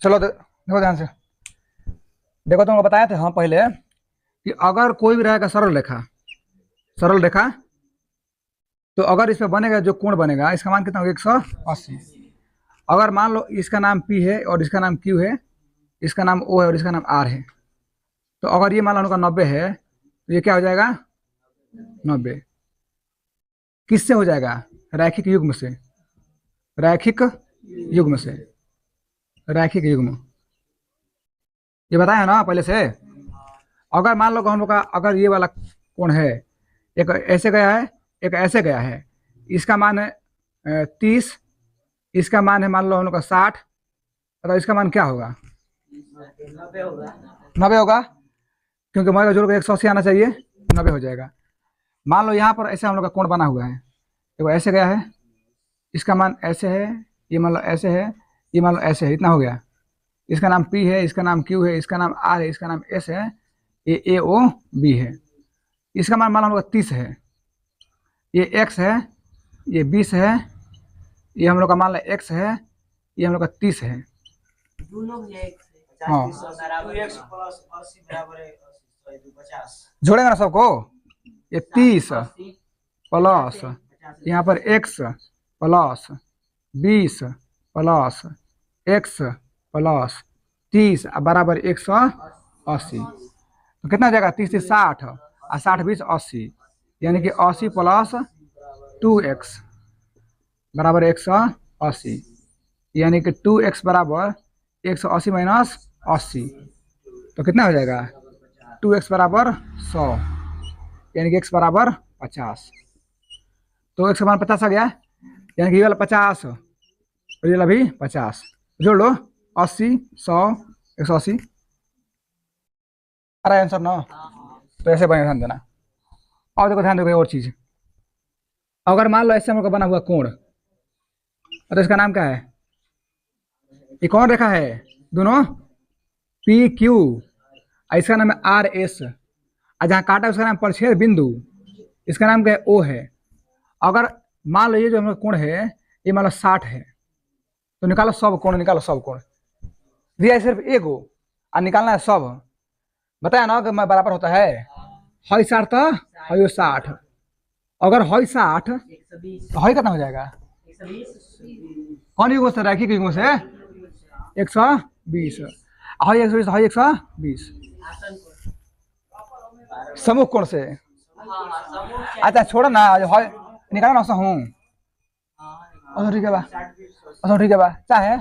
चलो देखो ध्यान से। देखो तुमको बताया थे हम पहले कि अगर कोई भी रहेगा सरल रेखा, तो अगर इस पे बनेगा जो कोण बनेगा इसका मान कितना होगा 180। अगर मान लो इसका नाम P है और इसका नाम Q है, इसका नाम O है और इसका नाम R है, तो अगर ये मान लो उनका 90 है तो ये क्या हो जाएगा 90। किससे हो जाएगा? रैखिक युग्म से। रैखिक युग्म से, रैखिक युग्म, ये बताया ना पहले से। अगर मान लो हम लोग का अगर ये वाला कोण है, एक ऐसे गया है एक ऐसे गया है, इसका मान है 30, इसका मान है मान लो हम लोग का 60, तो इसका मान क्या होगा? 90 होगा, क्योंकि हमारे जोड़ को 180 आना चाहिए, 90 हो जाएगा। मान लो यहाँ पर ऐसे हम लोग का कोण बना हुआ है, देखो ऐसे गया है, इसका मान ऐसे है, ये मान लो ऐसे है, ये मान लो ऐसे है, इतना हो गया। इसका नाम P है, इसका नाम Q है, इसका नाम R है, इसका नाम S है, ये AOB है। इसका मान लो हम लोग का 30 है, ये X है, ये 20 है, ये हम लोग का मान लो X है, ये हम लोग का 30 है। हाँ जोड़ेगा ना सबको, ये 30 प्लस यहाँ पर X plus 20 plus X plus 30 बराबर 180। तो कितना हो जाएगा? 30 से 60 और 60 20 80, यानी कि 80 प्लस 2x बराबर 180, यानी कि 2x बराबर 180 माइनस 80, तो कितना हो जाएगा? 2x बराबर 100, यानी कि x बराबर 50। तो x का मान 50 आ गया, यानी कि ये वाला 50 और ये वाला भी 50, जोड़ लो 80 100 180, अरे आंसर ना। तो ऐसे बने, ध्यान देना। और देखो ध्यान देखो और चीज, अगर मान लो ऐसे हम लोग का बना हुआ कोण, तो इसका नाम क्या है? ये कौन रेखा है? दोनों PQ, इसका नाम है RS, और जहाँ काटा उसका नाम परिच्छेद बिंदु, इसका नाम क्या है? O है। अगर मान लो ये जो हम लोग कोण है ये मान लो 60 है, तो निकालो सब कोण, निकालो सब कोण। दिया है सिर्फ एक गो और निकालना है सब। बताया ना कि मैं बराबर होता है हई 60 तो हई 60, अगर हई 60 तो हई कितना हो जाएगा? कौन युग्म से? रैखिक युग्म से 120, हई 120 हई 120 समूह कोण से। अच्छा छोड़ो ना, हई निकालो ना हूँ। अच्छा ठीक है बा, अच्छा ठीक है बा, चाहे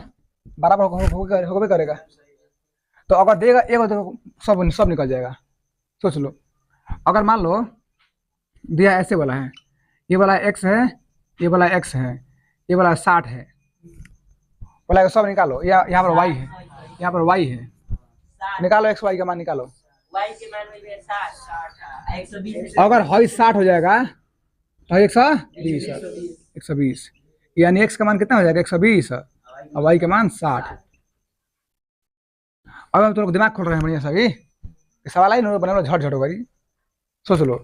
बराबर होबे करेगा। तो अगर देगा एक तो सब निकल जाएगा। सोच लो, अगर मान लो दिया ऐसे वाला है, ये वाला x है, ये वाला x है, ये वाला 60 है, बोला सब निकालो। यहाँ पर y है, यहाँ पर y है, निकालो x y का मान निकालो। अगर हई 60 हो जाएगा तो 120, 120, यानी x का मान कितना हो जाएगा? 120 और y का मान 60। अब हम तुम दिमाग खोल रहे हैं बढ़िया सा भी, सवाल आई ना बने झट झट होगा। सोच लो,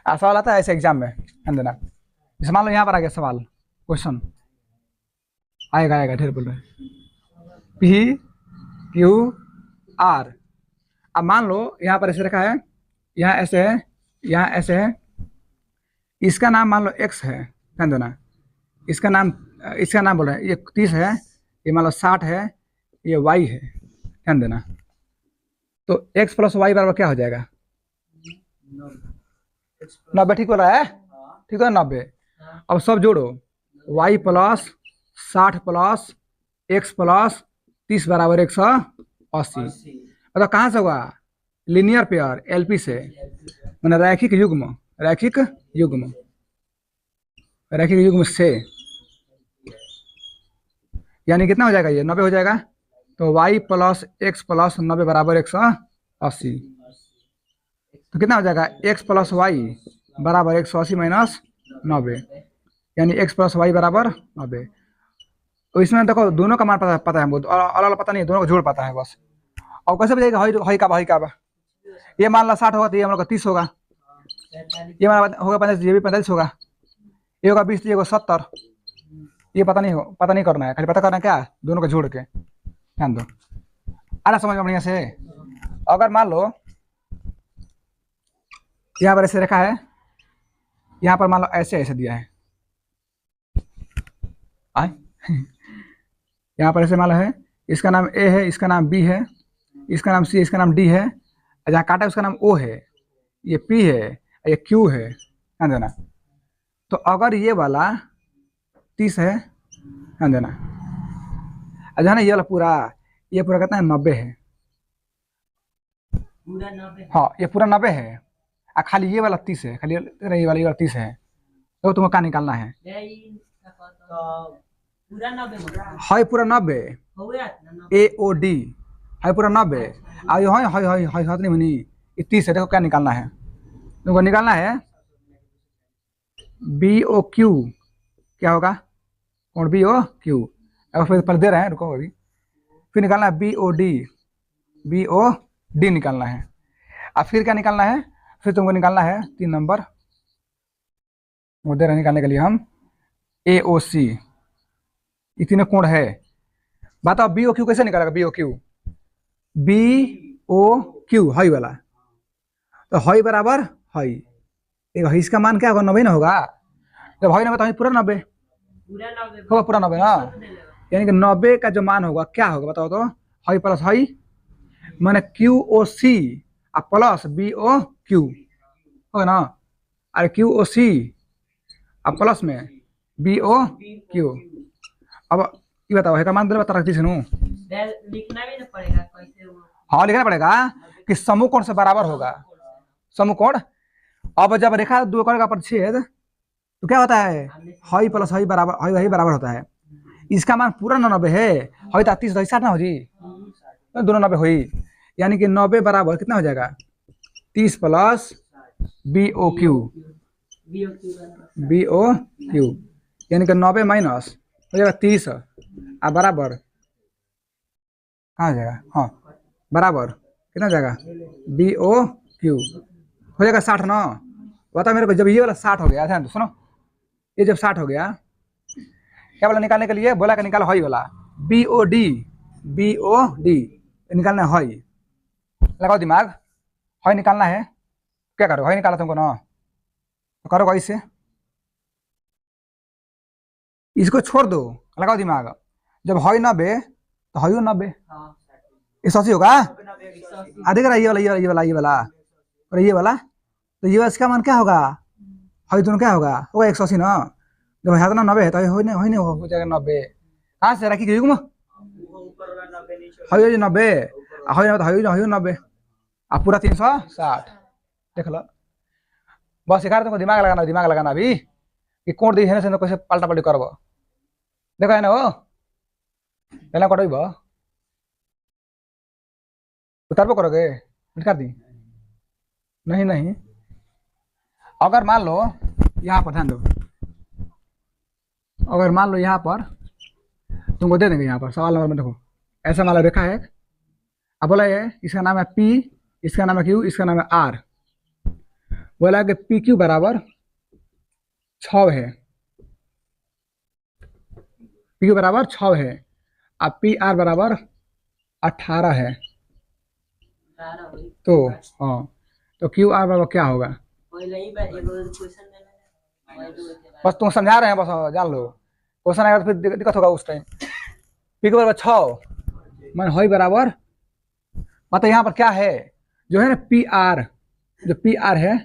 सवाल आता है ऐसे एग्जाम में, ध्यान देना। जैसे मान लो यहाँ पर आ गया सवाल, क्वेश्चन आएगा आएगा, ढेर बोल रहे PQR। अब मान लो यहाँ पर ऐसे रखा है, यहाँ ऐसे है, यहाँ ऐसे है, इसका नाम मान लो x है, ध्यान देना। इसका नाम बोल रहे हैं, ये 30 है, ये मान लो 60 है, ये y है, ध्यान देना। तो x प्लस वाई बराबर क्या हो जाएगा? 90, ठीक बोल रहा है? ठीक है 90। अब सब जोड़ो, y plus 60 plus x plus 30 बराबर 180। मतलब कहाँ से हुआ? लीनियर पेयर, LP से, मैंने रैखिक युग्म, रैखिक युग्म, रैखिक युग्म से, यानी कितना हो जाएगा? ये 90 हो जाएगा। तो y प्लस x प्लस 90 बराबर 180, तो कितना हो जाएगा? x प्लस वाई बराबर 180 माइनस 90, यानी x प्लस वाई बराबर 90। तो इसमें देखो दोनों का मान पता है हमको, अलग अलग पता नहीं, दोनों का जोड़ पता है बस। और कैसे बताइएगा हई का बा? ये मान लो 60 होगा तो ये हम लोग का 30 होगा, ये मान होगा 45, ये भी 45 होगा, ये होगा 20, ये होगा 70। ये पता नहीं करना है, खाली पता करना है क्या? दोनों का जोड़ के, ध्यान दो। आ रहा समझ में बढ़िया से। अगर मान लो यहाँ पर ऐसे रखा है, यहाँ पर मान लो ऐसे ऐसे दिया है, आए यहाँ पर ऐसे मान लो है, इसका नाम ए है, इसका नाम बी है, इसका नाम सी, इसका नाम डी है, जहाँ काटा है उसका नाम ओ है, ये पी है, ये क्यू है, ध्यान देना। तो अगर ये वाला 30 है, ध्यान देना, जो है ना ये वाला पूरा, ये पूरा कहते हैं 90 है, पूरा 90। हाँ ये पूरा 90 है, और खाली ये वाला 30 है, खाली ये वाला 30 है, तो तुमको क्या निकालना है? पूरा 90 है पूरा 90, हो गया ना। ए ओ डी है पूरा 90, और ये है हाथ नहीं बनी, ये 30 है। देखो क्या निकालना है तुमको? निकालना है बी ओ क्यू, क्या होगा? कौन? बी ओ क्यू, फिर पर दे रहे हैं, रुको अभी। फिर निकालना है B O D, B O D निकालना है। अब फिर क्या निकालना है? फिर तुमको निकालना है 3 नंबर, वो दे रहे हैं निकालने के लिए हम ए ओ सी, ये तीनों कोण है। बताओ बी ओ क्यू कैसे निकालेगा? B O Q, B O Q high वाला, तो हाई बराबर हाई, एक इसका मान क्या होगा? 90 ना होगा। जब हाई 90 तो पूरा 90 पूरा 90 होगा, पूरा 90 ना, यानी कि 90 का जो मान होगा क्या होगा बताओ तो? हाई प्लस हाई, माने Q O C plus B O Q होगा ना, अरे क्यू ओ सी प्लस में बी ओ क्यू। अब ये बताओ है का मान दे, बता रखती सुनू। लिखना भी ना पड़ेगा कैसे वो। हाँ लिखना पड़ेगा कि समूह कोण से बराबर होगा, समूह कोण। अब जब रेखा दो कोण का परिच्छेद, तो क्या होता है? हाई प्लस हाई बराबर हाई हाई बराबर होता है। इसका मान पूरा 90 है, हाई 30 तो 60 ना हो जी, तो दोनों 90 हुई, यानी कि 90 बराबर कितना हो जाएगा? 30 plus B O Q, B O Q, यानी कि 90 माइनस हो जाएगा 30, अब बराबर कहाँ हो जाएगा? हाँ बराबर कितना हो जाएगा? बी ओ क्यू हो जाएगा 60 ना। बता मेरे को, जब ये वाला 60 हो गया, ध्यान तो सुनो, ये जब 60 हो गया, क्या बोला निकालने के लिए? बोला कि निकालो हाई वाला B O D, B O D निकालना है हाई। लगाओ दिमाग, हाई निकालना है, क्या करो? हाई निकाला तुमको ना, तो करो कैसे? इसको छोड़ दो, लगाओ दिमाग, जब हाई 90 तो हाई 90, 180 होगा। आधे का ये वाला ये वाला ये वाला ये वाला और ये वाला, तो ये इसका मान क्या होगा? हाई दोनों क्या होगा? होगा 180 ना। जब है ना 90 है तो हो जाएगा 90। कहाँ से रखी गई हाई 90, हाई 90, अब पूरा 360। देख लो, बस सिखा तुमको दिमाग लगाना अभी कि कोण दी है ना, कैसे पलटा पलटी करब। देखो है ना हो पहला कटब उतारबो करोगे, निकाल दी नहीं नहीं। अगर मान लो यहाँ पर, ध्यान दो, अगर मान लो यहाँ पर तुमको दे देंगे, यहाँ पर सवाल नंबर में देखो, ऐसा मान लो रेखा है, अब बोला ये इसका नाम है पी, इसका नाम है क्यू, इसका नाम है आर। बोला कि पी क्यू बराबर 6 है, पी क्यू बराबर 6 है, अब पी आर बराबर 18 है। तो हाँ, तो क्यू आर बराबर क्या होगा? बस तुम समझा रहे हैं, बस जान लो, क्वेश्चन आएगा तो फिर दिक्कत होगा उस टाइम। पी के बराबर 6 मान हाई बराबर, मतलब यहाँ पर क्या है जो है ना पी आर, जो पी आर है,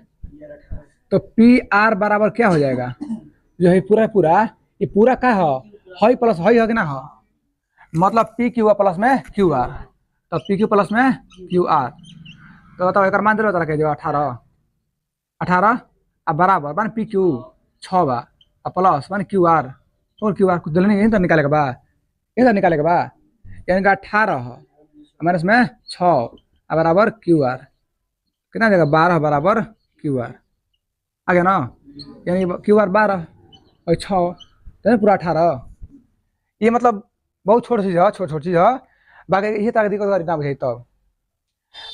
तो पी आर बराबर क्या हो जाएगा? जो है पूरा ये पूरा क्या है? हाई प्लस हाई है कि ना? हो मतलब पी क्यू प्लस में क्यू आर, तो पी क्यू प्लस में क्यू आर, तो बताओ एक मान दे जो 18 अब बराबर मान पी क्यू 6 बा प्लस मान क्यू आर, और क्यू आर कुछ नहीं, यही तो निकालेगा बा, यही तो निकालेगा बा, यानी कि 18 हमारे इसमें 6 बराबर क्यू आर, कितना जाएगा? 12 बराबर क्यू आर आ गया ना, यानी क्यू आर 12 और 6 तो पूरा 18। ये मतलब बहुत छोटी चीज़ है, छोटी चीज़ है, बाकी यही तरह दिक्कत ना बुझे। तब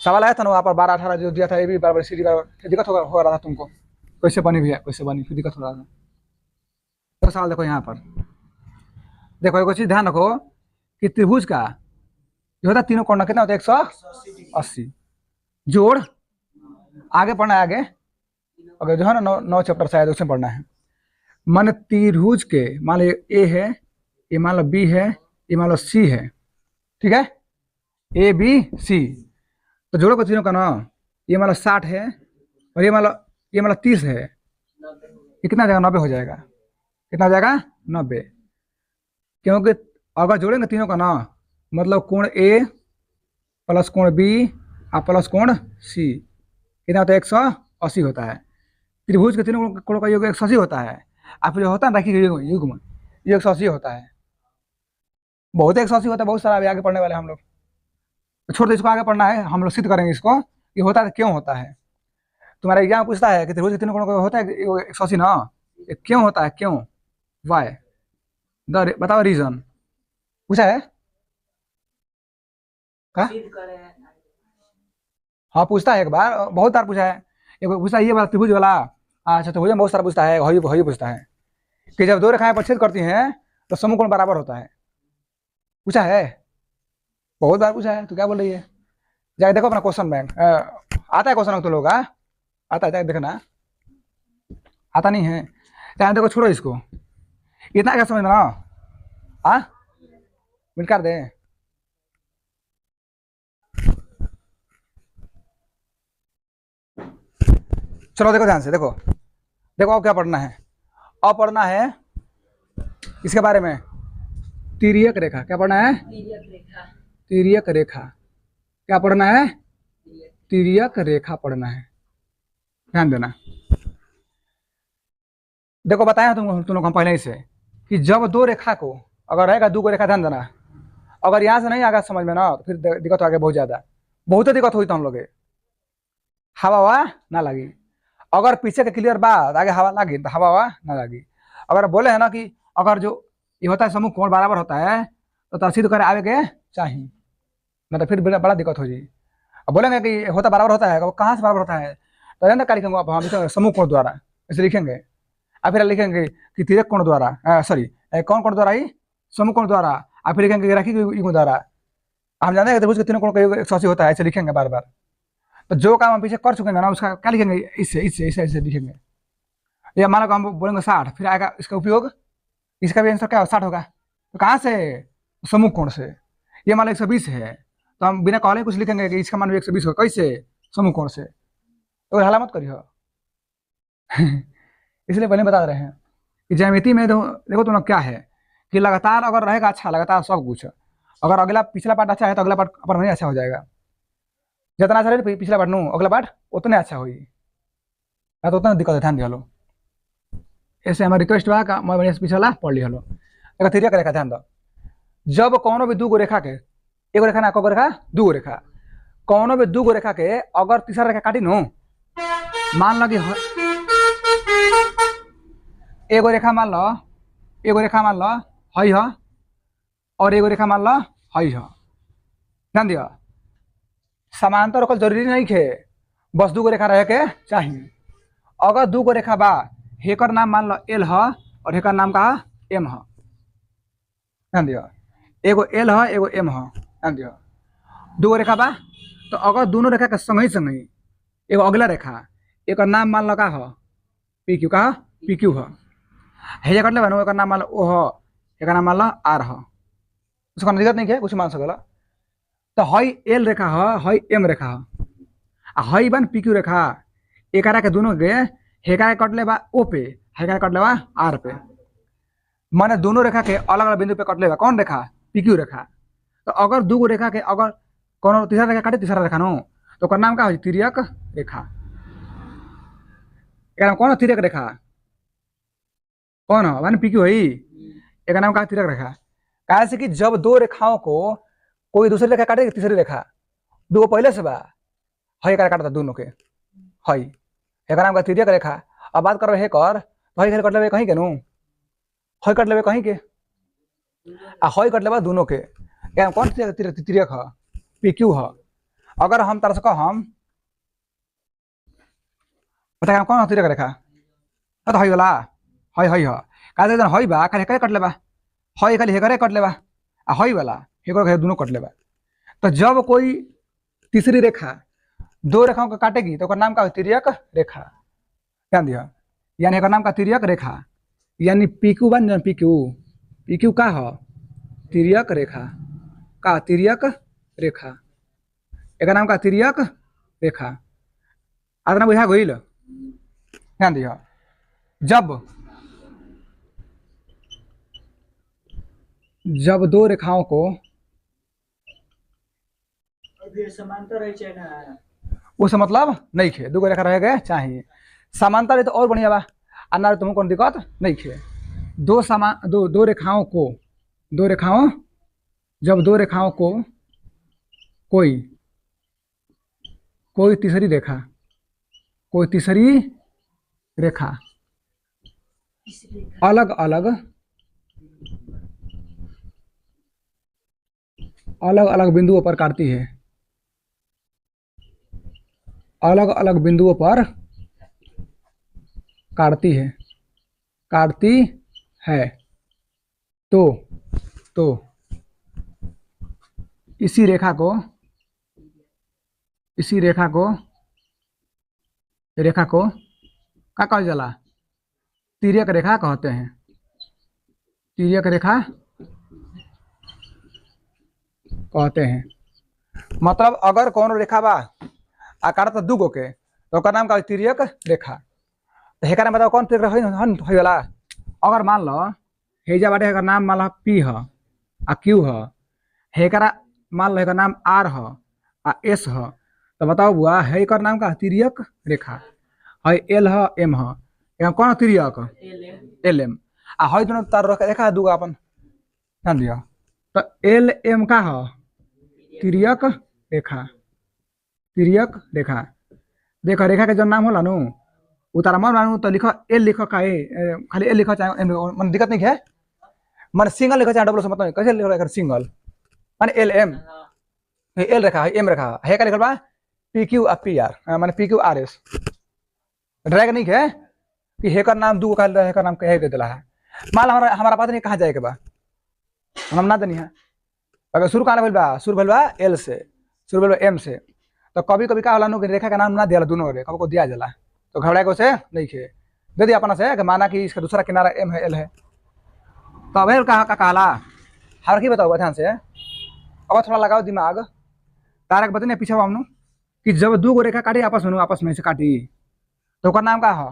सवाल आया था ना वहाँ पर 12-18 जो दिया था, ये भी बराबर सी डी बराबर, दिक्कत हो रहा था तुमको, कैसे बनी भैया कैसे बनी, फिर दिक्कत हो रहा था। तो सवाल देखो यहाँ पर, देखो एक चीज़ ध्यान रखो कि त्रिभुज का ये होता है तीनों कोण कितना होता है 180। जोड़ आगे पढ़ना है आगे, अगर जो है ना 9 चैप्टर शायद उसमें पढ़ना है। मन त्रिभुज के मान लो ए है, ये मान लो बी है, ये मान लो सी है, ठीक है, ए बी सी। तो जोड़ो को तीनों का ना, ये मान लो 60 है और ये मान लो 30 है, ये कितना हो जाएगा 90 हो जाएगा। कितना हो जाएगा 90, क्योंकि अगर जोड़ेंगे तीनों का ना मतलब कोण ए प्लस कोण बी और प्लस कोण सी कितना होता है 180 होता है। त्रिभुज के तीनों कोणों का योग 180 होता है। और फिर होता है ना कि युग्म ये 180 होता है, बहुत 180 होता है, बहुत सारा अभी आगे पढ़ने वाले हम लोग। तो छोड़ दो, इसको आगे पढ़ना है, हम लोग सिद्ध करेंगे इसको कि होता है क्यों होता है। तुम्हारा एग्जाम पूछता है कि त्रिभुज के तीनों कोणों का होता है 180 ना, ये क्यों होता है, क्यों, वाई, बताओ रीजन पूछा है का? सिद्ध करे हैं। हाँ पूछता है, एक बार बहुत बार पूछा है। एक बार पूछा है ये वाला त्रिभुज वाला, अच्छा त्रिभुज में बहुत सारा पूछता है, वही पूछता है कि जब दो रेखाएं परिच्छेद करती हैं तो समूह कोण बराबर होता है। पूछा है, बहुत बार पूछा है, तो क्या बोल रही है? जाके देखो अपना क्वेश्चन बैंक, आता है क्वेश्चन तो लोग, आता है, जाके देखना। आता नहीं है, चाहे देखो, छोड़ो इसको, इतना क्या समझना ना, हाँ मिल कर दे। चलो देखो ध्यान से, देखो देखो अब क्या पढ़ना है। अब पढ़ना है इसके बारे में, तिर्यक रेखा। क्या पढ़ना है? तिर्यक रेखा। तिर्यक रेखा। क्या पढ़ना है? तिर्यक रेखा पढ़ना है, ध्यान देना। देखो बताया तुम लोग हम पहले ही से कि जब दो रेखा को अगर रहेगा, दो को रेखा, ध्यान देना, अगर यहाँ से नहीं आगा समझ में ना तो फिर दिक्कत आगे बहुत ज्यादा, बहुत दिक्कत हुई तो हम लोग हवा ना लगी। अगर पीछे के क्लियर बात आगे हवा लगी तो हवा ना लगी। अगर बोले है ना कि अगर जो ये होता है समूह कोण बराबर होता है तो सिद्ध करे आवे के चाहिए, ना तो फिर बड़ा दिक्कत हो जाए। अब बोलेंगे कि होता बराबर होता है, कहाँ से बराबर होता है, तो जानते क्या लिखेंगे आप, हम लिखेंगे समूह कोण द्वारा, ऐसे लिखेंगे। और फिर लिखेंगे कि तिर्यक कोण द्वारा, सॉरी कौन कोण द्वारा ही, समूह कोण द्वारा। और फिर लिखेंगे रैखिक युग्म द्वारा। हम जानते हैं त्रिभुज के तीनों कोण का योग 180 होता है, ऐसे लिखेंगे बार बार। तो जो काम हम पीछे कर चुके हैं ना उसका क्या लिखेंगे, इससे इससे इससे ऐसे लिखेंगे। या मानो हम बोलेंगे 60, फिर आएगा इसका उपयोग, इसका भी आंसर क्या 60 होगा। तो कहाँ से? समूह कोण से। ये मान लो 120 है तो हम बिना कहले कुछ लिखेंगे कि इसका मान 120 होगा, कैसे? समूह कोण से। तो हला मत करियो इसलिए पहले बता रहे हैं कि ज्यामिति में देखो तुम लोग क्या है कि लगातार अगर रहेगा अच्छा, लगातार सब कुछ, अगर अगला पिछला पार्ट अच्छा है तो अगला पार्ट अपन नहीं अच्छा हो जाएगा। जितना अच्छा रहे पिछला पार्ट नू अगला पार्ट उतने अच्छा होगी, ना तो उतना दिक्कत है, ध्यान दिया लो। ऐसे हमारा रिक्वेस्ट बा मैं बढ़िया से पिछला पढ़ लिया लो। देखो तिर्यक रेखा ध्यान दो, जब कौनो भी दू गो रेखा के, एगो रेखा ना को रेखा, दू गो रेखा, कौनो भी दू गो रेखा के अगर तीसरा रेखा काटी नो, मान लो कि एगो रेखा मान लो, एगो रेखा मान लो हई ह और एगो रेखा मान लो हई ह, ध्यान दिया। समांतर रखल जरूरी नहीं है, बस दू गो रेखा रहे के चाहिए। अगर दू गो रेखा बा, हेकर नाम मान लो एल ह और हेकर नाम का एम ह, ध्यान दिया। एगो एल ह एगो एम ह, ध्यान दिया। दू गो रेखा बा तो अगर दोनों रेखा के संग ही एगो अगला रेखा, एक नाम मान लो का ह पी क्यू, का पी क्यू ह, हेजा कट ले एक नाम मान लो ओ ह, एक नाम मान लो आर ह, उसका दिक्कत नहीं है, कुछ मान सकेला। तो हई एल रेखा ह, हई एम रेखा ह, हई बन पी क्यू रेखा, एकरा के दोनों के हेका कट ले बा ओ पे, हेका कट ले बा आर पे, माने दोनों रेखा के अलग अलग बिंदु पे कट ले बा कौन रेखा, पी क्यू रेखा। तो अगर दू गो रेखा के अगर कौन तीसरा रेखा काटे, तीसरा रेखा नो, तो ओकर नाम का हो तिर्यक रेखा। एक कौन तिर्यक रेखा, कौन हो माने पी क्यू है, एक नाम का तिर्यक रेखा। कहा से कि जब दो रेखाओं को कोई दूसरी रेखा काटे, तीसरी रेखा दो पहले से बा, हई एक काटता दोनों के, हई एक नाम का तिर्यक रेखा। अब बात करो हेकर, तो हई कट लेवे कहीं के नु, हई कट लेवे कहीं के, आ हई कट लेवा दोनों के, कौन तिर्यक है, पी क्यू है। अगर हम तरह से कहम बता कौन तिर्यक रेखा, तो हई वाला हई हई है, का हई बा खाली हेकरे कट लेबा, हई खाली हेकरे कट लेबा, आ हई वाला हेकर दोनों कट लेबा। तो जब कोई तीसरी रेखा दो रेखाओं को काटेगी तो ओकर नाम का तिर्यक रेखा। ध्यान दिया, यानी एकर नाम का तिर्यक रेखा, यानी पीक्यू बन जाए। पीक्यू पीक्यू का हो तिर्यक रेखा, का तिर्यक रेखा, एकर नाम का तिर्यक रेखा। आदना बुझा गइल। ध्यान दिया, जब दो रेखाओं को समांतर है ना, उस मतलब नहीं खे, दो रेखा रह गए चाहिए समांतर है तो और बढ़िया बा। अन्ना तुमको कोई दिक्कत नहीं खे। दो रेखाओं को, जब दो रेखाओं को कोई तीसरी रेखा अलग अलग बिंदुओं पर काटती है, अलग अलग बिंदुओं पर काटती है तो इसी रेखा को क्या कहल जाला? तिर्यक रेखा कहते हैं। तिर्यक रेखा कहते हैं। मतलब अगर कौन रेखा बा आकार तो दूगो के तो ओकर नाम का तिर्यक रेखा। तो हेकर मतलब कौन तिर्यक रेखा होई वाला? अगर मान लो हेजा बाटे एकर नाम मान लो पी ह आ क्यू ह, हेकरा मान लो एकर नाम आर ह आ एस ह, तो बताओ बुआ है एकर नाम का तिर्यक रेखा। है एल ह एम ह, एम कौन तिर्यक? L M. आ है दोनों तार रेखा दूगो अपन। ध्यान दिया, तो एल एम का ह तिर्यक रेखा। देखो रेखा के जो नाम होला नु उतारा मन मानू तो लिखो एल, लिखो का खाली एल लिखो चाहे मन दिक्कत नहीं है। मन सिंगल लिखो चाहे डबल से मतलब कैसे लिखो एकर सिंगल माने एल एम। एल रेखा है एम रेखा है का लिखल बा पी क्यू आ पी आर माने P Q R S. Drag नहीं है कि हेकर नाम दूगो कहल हेकर नाम कहे के दिला है। मान हमारा पता नहीं कहाँ जाए के बा, हम ना दनी है। अगर शुरू कहाँ भइल बा एल से, शुरू भइल बा एम से, तो कभी कभी का होला नु रेखा का नाम ना दिया दोनों रे कभी को दिया जाला, तो घबराए को से नहीं खे दे दिया अपना से कि माना कि इसका दूसरा किनारा एम है एल है। तो अब का कहला हर की बताओ ध्यान से, अब थोड़ा लगाओ दिमाग। तारक बतने पीछे हमनु कि जब दो गो रेखा काटी आपस में से काटी तो ओकर नाम का हो?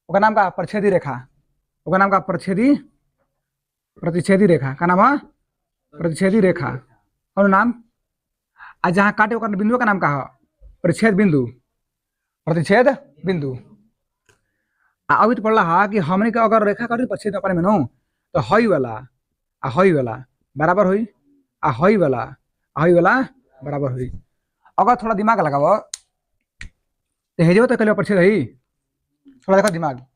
ओकर नाम का प्रतिच्छेदी रेखा। ओकर नाम का प्रतिच्छेदी रेखा का नाम है प्रतिच्छेदी रेखा। और नाम आ जहाँ काटे ओकर बिंदु का नाम का हो? प्रतिच्छेद बिंदु। अभी तो पढ़ला हा कि हमने के अगर रेखा काटी प्रतिच्छेद अपने में नो तो हई वाला बराबर हुई आ हई वाला बराबर हुई। अगर थोड़ा दिमाग लगाओ तो हेजो तो कल प्रतिच्छेद है। थोड़ा देखो दिमाग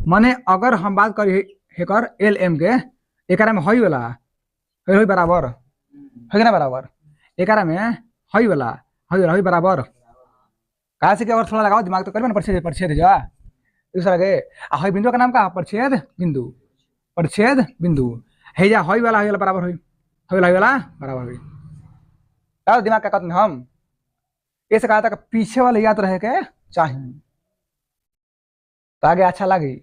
माने अगर हम बात करी हेकर एल एम के एकरा में हई वाला हई बराबर है ना बराबर, एकरा में हई वाला हई बराबर कहा से कि अगर थोड़ा लगाओ दिमाग तो करिए ना प्रतिच्छेद जा दूसरा के आ हई बिंदु का नाम का प्रतिच्छेद बिंदु है जा हई वाला बराबर हुई हई वाला बराबर हुई। यार दिमाग का कहते हम ऐसे कहा था कि पीछे वाले याद रहे के चाहिए तो आगे अच्छा लगी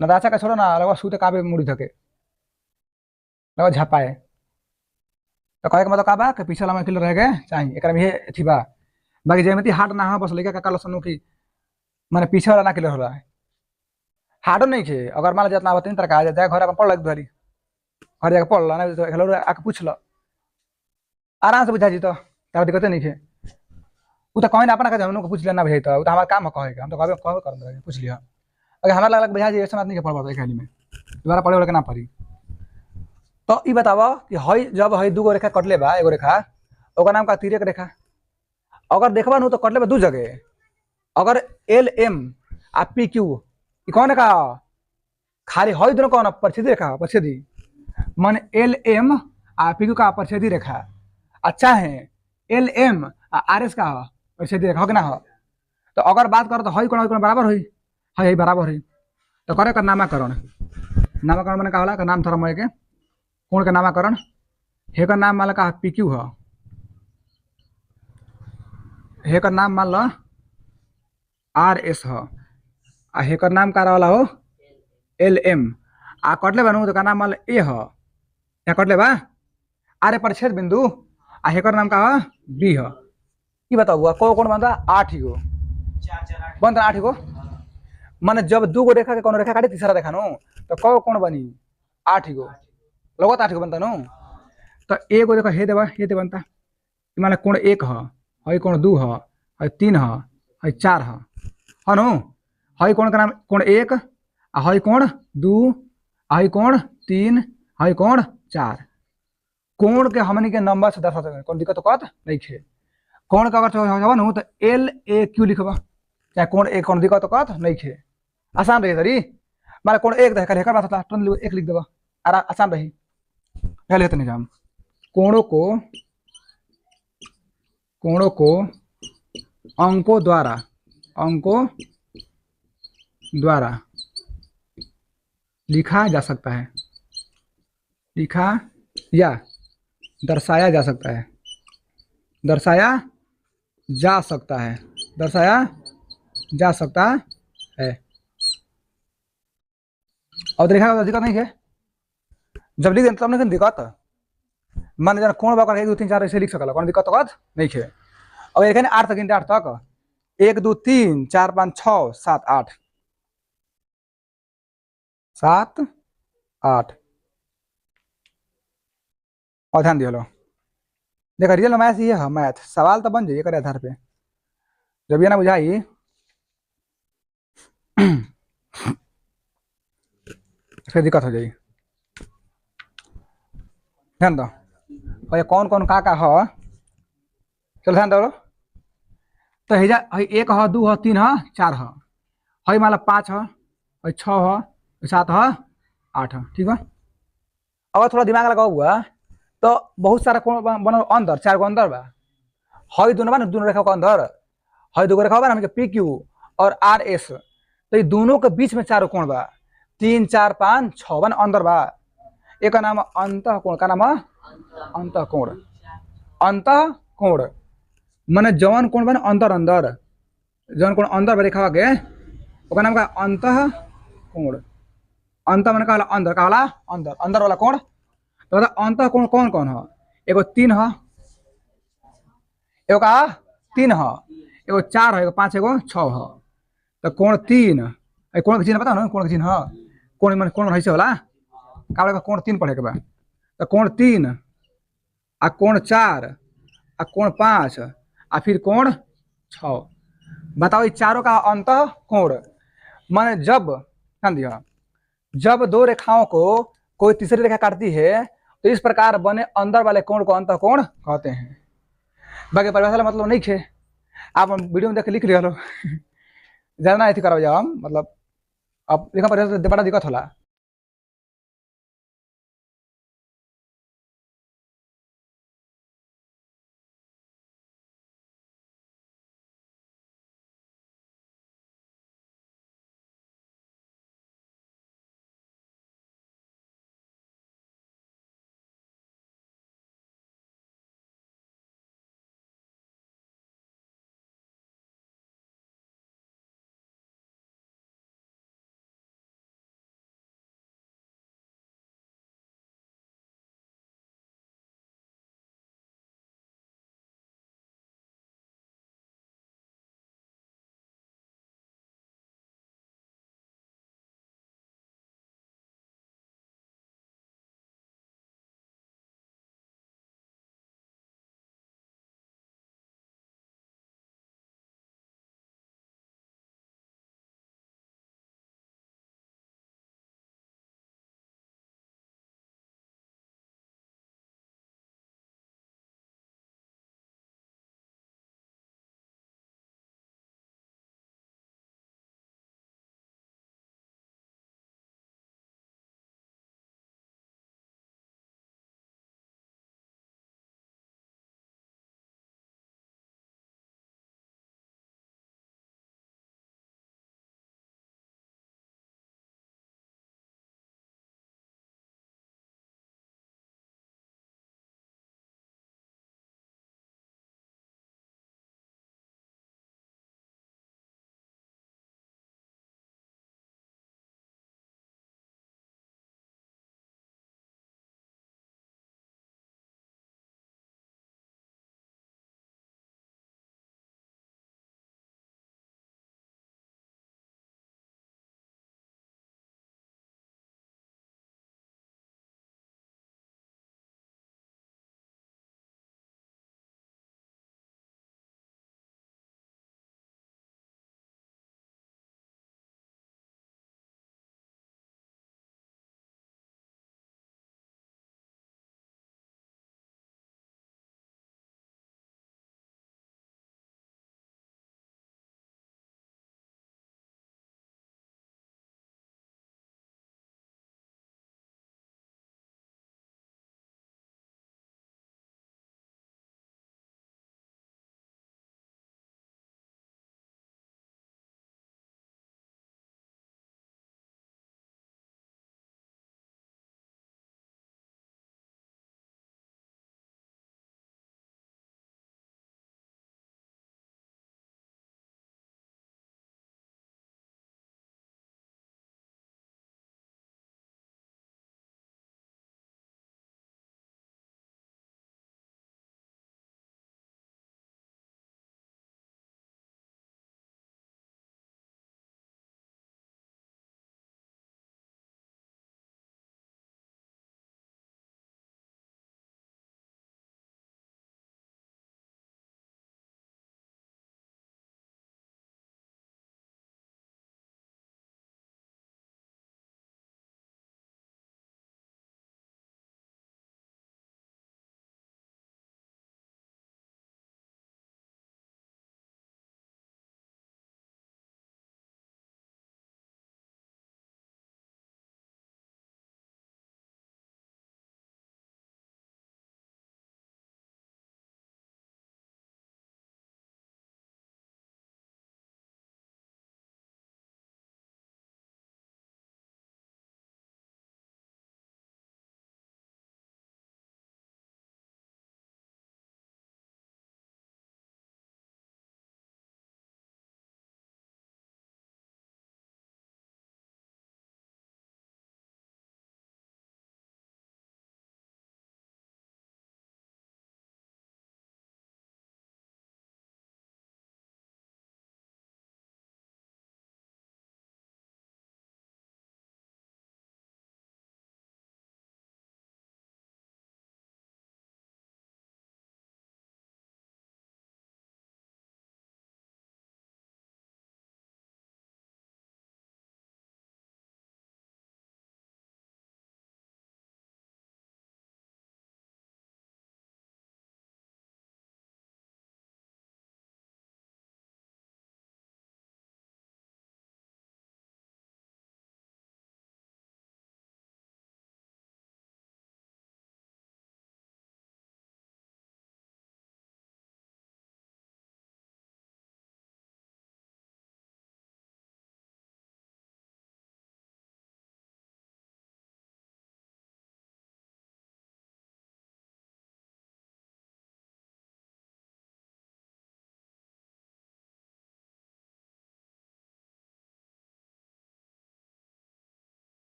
ना तो अच्छा का छोड़ो ना लगवा सूते काबे मुड़ी धके लगवा झपाए। तो कहे के मतलब का बा कि पीछे वाला किलो रह गए चाहिए एकरा में ये थी बा बाकी जेमिति हार्ड ना हो बस लइका का कल सुनो कि माने पीछे वाला ना किलो हो रहा है हार्डो नहीं खे। अगर मान जितना बतिन तरह का जाए घर अपन पढ़ लग धरी घर जाके पढ़ ला ना तो हेलो आके पूछ लो आराम से बुझा जी तो तार दिक्कत नहीं खे। उ तो कहीं ना अपना का हमनो को पूछ लेना भाई तो हमारा काम है कहे हम तो कहबे कर पूछ लिया। अगर हमारा लगलक बुझा जी ऐसा बात नहीं के पढ़ खाली में दोबारा पढ़े वाला ना पढ़ी। तो ई बताओ कि हई जब हई दूगो रेखा कटले बा एगो रेखा ओकर नाम का तिर्यक रेखा। अगर देखबा नु तो कटले बा दू जगह, अगर एल एम आ पी क्यू ई कौन का खाली हई दोनों कौन प्रतिच्छेदी रेखा प्रतिच्छेदी मान एल एम आ पी क्यू का प्रतिच्छेदी रेखा। अच्छा है एल एम आ आर एस का प्रतिच्छेदी रेखा हो कि ना हो? तो अगर बात करो तो हई कौन बराबर हुई हई बराबर हुई तो करे कर नामकरण। नामकरण मैंने का होला का नाम थोड़ा मैं के कोण के नामकरण हेकर नाम मान लो का पी क्यू है, हेकर नाम मान लो आर एस है, आ हेकर नाम का वाला हो एल एम, आ कटले बनू तो का नाम मान लो ए है, या कटले बा आरे पर छेद बिंदु, आ हेकर नाम का है बी है। ये बताओ हुआ कौन बनता 8 गो 4 4 8 बनता 8 गो, माने जब 2 गो रेखा के कोनो रेखा काटी तीसरा रेखा नु तो कौ कौन बनी 8 गो, लगत 8 गो बनता नु। तो एगो देखो हे दे बनता, माने कोण 1 है कोण 2 है 3 है 4 है नु, है कोण का नाम कोण 1, आ है कोण 2, है कोण 3, है कोण 4। कोण के हमनी के नंबर से दर्शा सकते, कोन दिक्कत कत नहीं खे। कोण का अगर हो नु तो एल ए क्यू लिखबा, चाहे कोण एक कोण दिक्कत कत नहीं खे, आसान रही तरी। माने कोण 1 देख लेकर बात था तुरंत 1 लिख देबा, आसान रही। पहले तो निजाम कोणों को अंकों द्वारा लिखा जा सकता है, लिखा या दर्शाया जा सकता है, दर्शाया जा सकता है, दर्शाया जा सकता है। और देखा दिक्कत नहीं है, जब लिख तब नहीं दिक्कत, मान लीजिए कोण बकर 1 2 3 4 ऐसे लिख सकला, कौन दिक्कत नहीं है। और एक 8 तक गिनते 8 तक 1 2 3 4 5 6 7 8 7 8। और ध्यान दियो लो, देखो रियल मैथ ये है, मैथ सवाल तो बन जाइए करे आधार पे, जब ये ना बुझाई फिर दिक्कत हो जाएगी। ध्यान दो और ये कौन कौन का है, चलो ध्यान दो। तो हेजा 1 है 2 है 3 है 4 है मान लो 5 है 6 है 7 है 8 है, ठीक है। अगर थोड़ा दिमाग लगाओ हुआ तो बहुत सारा कोण बनो अंदर, 4 गो अंदर बा, है दोनों बा ना, दोनों रेखा को अंदर है 2 गो रेखा बा ना, हमके पी क्यू और आर एस, तो ये दोनों के बीच में 4 कोण बा, 3 4 5 6 बा अंदर बा। एक का नाम अंत कोण, का नाम अंत कोण, अंत कोण माने जवन कोण बा ना अंदर अंदर, जवन कोण अंदर रेखा के ओका नाम का अंत कोण। अंत माने का अंदर, का वाला अंदर, अंदर वाला कोण। तो अंत कोण कौन कौन है, एगो 3 है, एगो का 3 है, एगो 4 है, एगो 5 एगो 6 है। तो कोण 3 कोण के चिन्ह पता है ना, कोण के चिन्ह कोण माने कोण ऐसे वाला का वाला कोण 3 पढ़े के बा। तो कोण 3 आ कोण 4 आ कोण 5 आ फिर कोण 6। बताओ ये चारों का अंत कोण माने जब, ध्यान दिया, जब 2 रेखाओं को कोई तीसरी रेखा काटती है तो इस प्रकार बने अंदर वाले कोण को अंत कोण कहते हैं। बाकी परिभाषा मतलब नहीं है, आप वीडियो में देख के लिख लिया लो ज्यादा ना करो जाओ हम, मतलब अब लिखा परिभाषा बड़ा दिक्कत होला।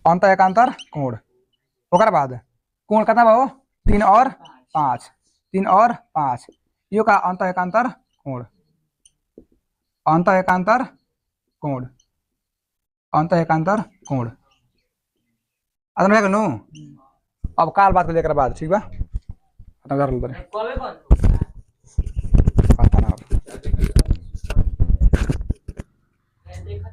अंत एकांतर कोण ओकर बाद कोण कितना बा 3 और 5 3 और 5 यो का अंत एकांतर कोण अंत एकांतर कोण अंत एकांतर कोण अदन है नु अब काल बात को लेकर बाद ठीक बा खत्म कर लो कबे बंद होगा पता ना